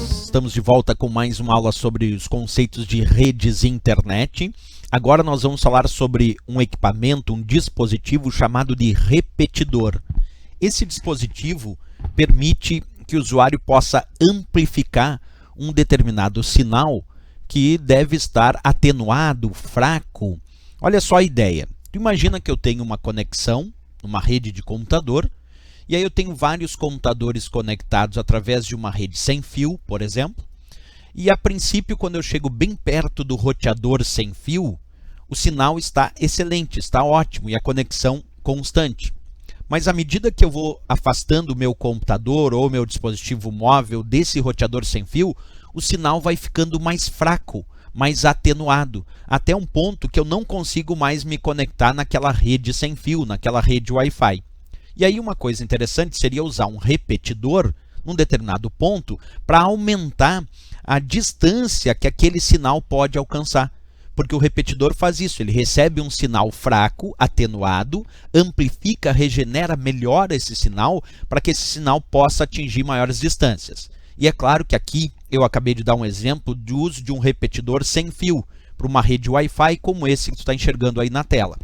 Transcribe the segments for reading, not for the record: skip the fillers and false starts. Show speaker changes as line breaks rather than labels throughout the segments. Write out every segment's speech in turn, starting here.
Estamos de volta com mais uma aula sobre os conceitos de redes e internet. Agora nós vamos falar sobre um equipamento, um dispositivo chamado de repetidor. Esse dispositivo permite que o usuário possa amplificar um determinado sinal que deve estar atenuado, fraco. Olha só a ideia. Tu imagina que eu tenho uma conexão, uma rede de computador, e aí eu tenho vários computadores conectados através de uma rede sem fio, por exemplo. E a princípio, quando eu chego bem perto do roteador sem fio, o sinal está excelente, está ótimo e a conexão constante. Mas à medida que eu vou afastando o meu computador ou meu dispositivo móvel desse roteador sem fio, o sinal vai ficando mais fraco, mais atenuado, até um ponto que eu não consigo mais me conectar naquela rede sem fio, naquela rede Wi-Fi. E aí uma coisa interessante seria usar um repetidor num determinado ponto para aumentar a distância que aquele sinal pode alcançar. Porque o repetidor faz isso, ele recebe um sinal fraco, atenuado, amplifica, regenera, melhora esse sinal para que esse sinal possa atingir maiores distâncias. E é claro que aqui eu acabei de dar um exemplo do uso de um repetidor sem fio para uma rede Wi-Fi como esse que tu está enxergando aí na tela.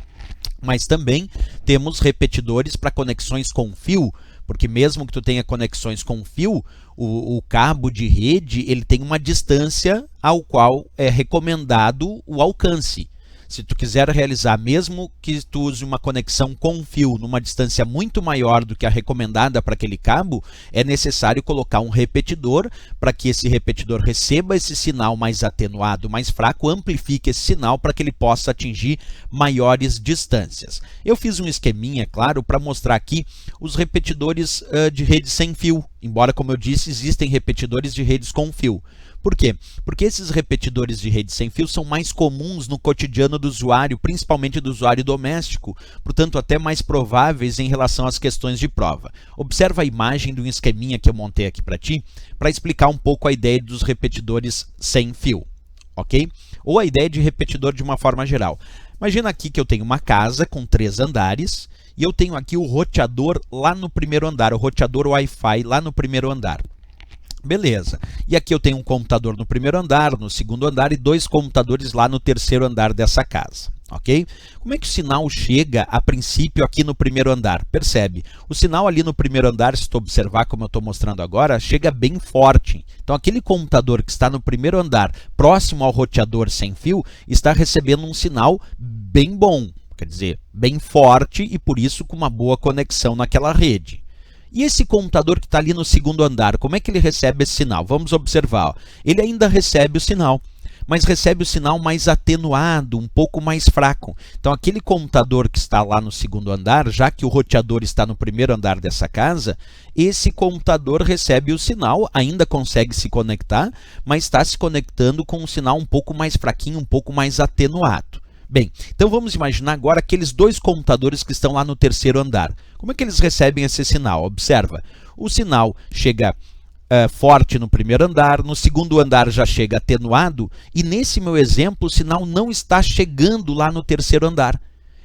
Mas também temos repetidores para conexões com fio, porque mesmo que tu tenha conexões com fio, o cabo de rede ele tem uma distância ao qual é recomendado o alcance. Se tu quiser realizar, mesmo que tu use uma conexão com fio numa distância muito maior do que a recomendada para aquele cabo, é necessário colocar um repetidor para que esse repetidor receba esse sinal mais atenuado, mais fraco, amplifique esse sinal para que ele possa atingir maiores distâncias. Eu fiz um esqueminha, claro, para mostrar aqui os repetidores de rede sem fio, embora, como eu disse, existem repetidores de redes com fio. Por quê? Porque esses repetidores de rede sem fio são mais comuns no cotidiano do usuário, principalmente do usuário doméstico, portanto até mais prováveis em relação às questões de prova. Observa a imagem de um esqueminha que eu montei aqui para ti, para explicar um pouco a ideia dos repetidores sem fio, ok? Ou a ideia de repetidor de uma forma geral. Imagina aqui que eu tenho uma casa com 3 andares, e eu tenho aqui o roteador lá no primeiro andar, o roteador Wi-Fi lá no primeiro andar. Beleza. E aqui eu tenho um computador no primeiro andar, no segundo andar e 2 computadores lá no terceiro andar dessa casa. Ok? Como é que o sinal chega a princípio aqui no primeiro andar? Percebe? O sinal ali no primeiro andar, se tu observar como eu estou mostrando agora, chega bem forte. Então aquele computador que está no primeiro andar, próximo ao roteador sem fio, está recebendo um sinal bem bom. Quer dizer, bem forte e por isso com uma boa conexão naquela rede. E esse computador que está ali no segundo andar, como é que ele recebe esse sinal? Vamos observar. Ó. Ele ainda recebe o sinal, mas recebe o sinal mais atenuado, um pouco mais fraco. Então aquele computador que está lá no segundo andar, já que o roteador está no primeiro andar dessa casa, esse computador recebe o sinal, ainda consegue se conectar, mas está se conectando com um sinal um pouco mais fraquinho, um pouco mais atenuado. Bem, então vamos imaginar agora aqueles 2 computadores que estão lá no terceiro andar. Como é que eles recebem esse sinal? Observa, o sinal chega forte no primeiro andar, no segundo andar já chega atenuado, e nesse meu exemplo o sinal não está chegando lá no terceiro andar.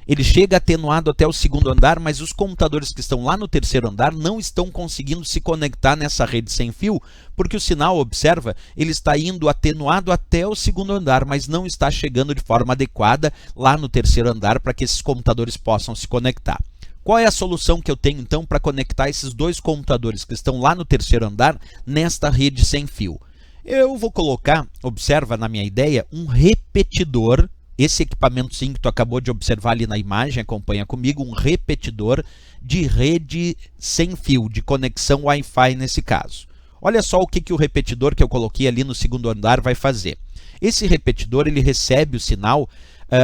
Ele chega atenuado até o segundo andar, mas os computadores que estão lá no terceiro andar não estão conseguindo se conectar nessa rede sem fio, porque o sinal, observa, ele está indo atenuado até o segundo andar, mas não está chegando de forma adequada lá no terceiro andar para que esses computadores possam se conectar. Qual é a solução que eu tenho então para conectar esses 2 computadores que estão lá no terceiro andar nesta rede sem fio? Eu vou colocar, observa na minha ideia, um repetidor. Esse equipamento sim que tu acabou de observar ali na imagem, acompanha comigo, um repetidor de rede sem fio, de conexão Wi-Fi nesse caso. Olha só o que o repetidor que eu coloquei ali no segundo andar vai fazer. Esse repetidor ele recebe o sinal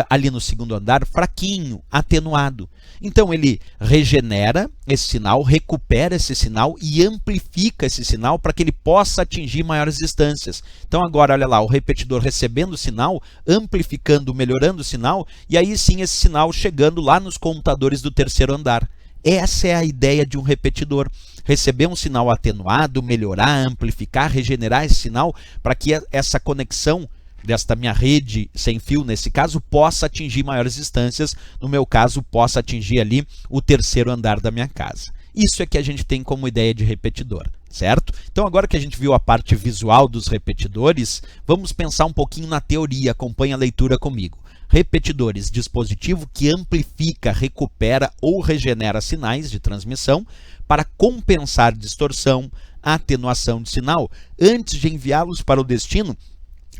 ali no segundo andar fraquinho, atenuado. Então ele regenera esse sinal, recupera esse sinal e amplifica esse sinal para que ele possa atingir maiores distâncias. Então agora olha lá, o repetidor recebendo o sinal, amplificando, melhorando o sinal, e aí sim esse sinal chegando lá nos computadores do terceiro andar. Essa é a ideia de um repetidor. Receber um sinal atenuado, melhorar, amplificar, regenerar esse sinal para que essa conexão desta minha rede sem fio, nesse caso, possa atingir maiores distâncias, no meu caso, possa atingir ali o terceiro andar da minha casa. Isso é que a gente tem como ideia de repetidor, certo? Então agora que a gente viu a parte visual dos repetidores, vamos pensar um pouquinho na teoria, acompanha a leitura comigo. Repetidores, dispositivo que amplifica, recupera ou regenera sinais de transmissão para compensar distorção, atenuação de sinal antes de enviá-los para o destino,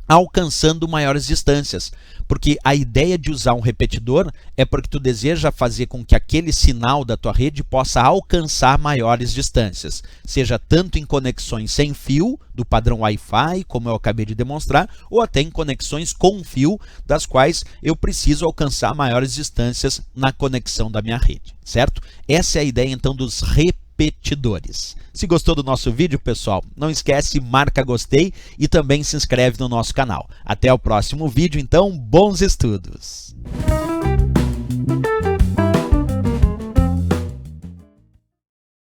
alcançando maiores distâncias. Porque a ideia de usar um repetidor é porque tu deseja fazer com que aquele sinal da tua rede possa alcançar maiores distâncias, seja tanto em conexões sem fio, do padrão Wi-Fi, como eu acabei de demonstrar, ou até em conexões com fio, das quais eu preciso alcançar maiores distâncias na conexão da minha rede, certo? Essa é a ideia então dos repetidores. Se gostou do nosso vídeo, pessoal, não esquece, marca gostei e também se inscreve no nosso canal. Até o próximo vídeo, então, bons estudos!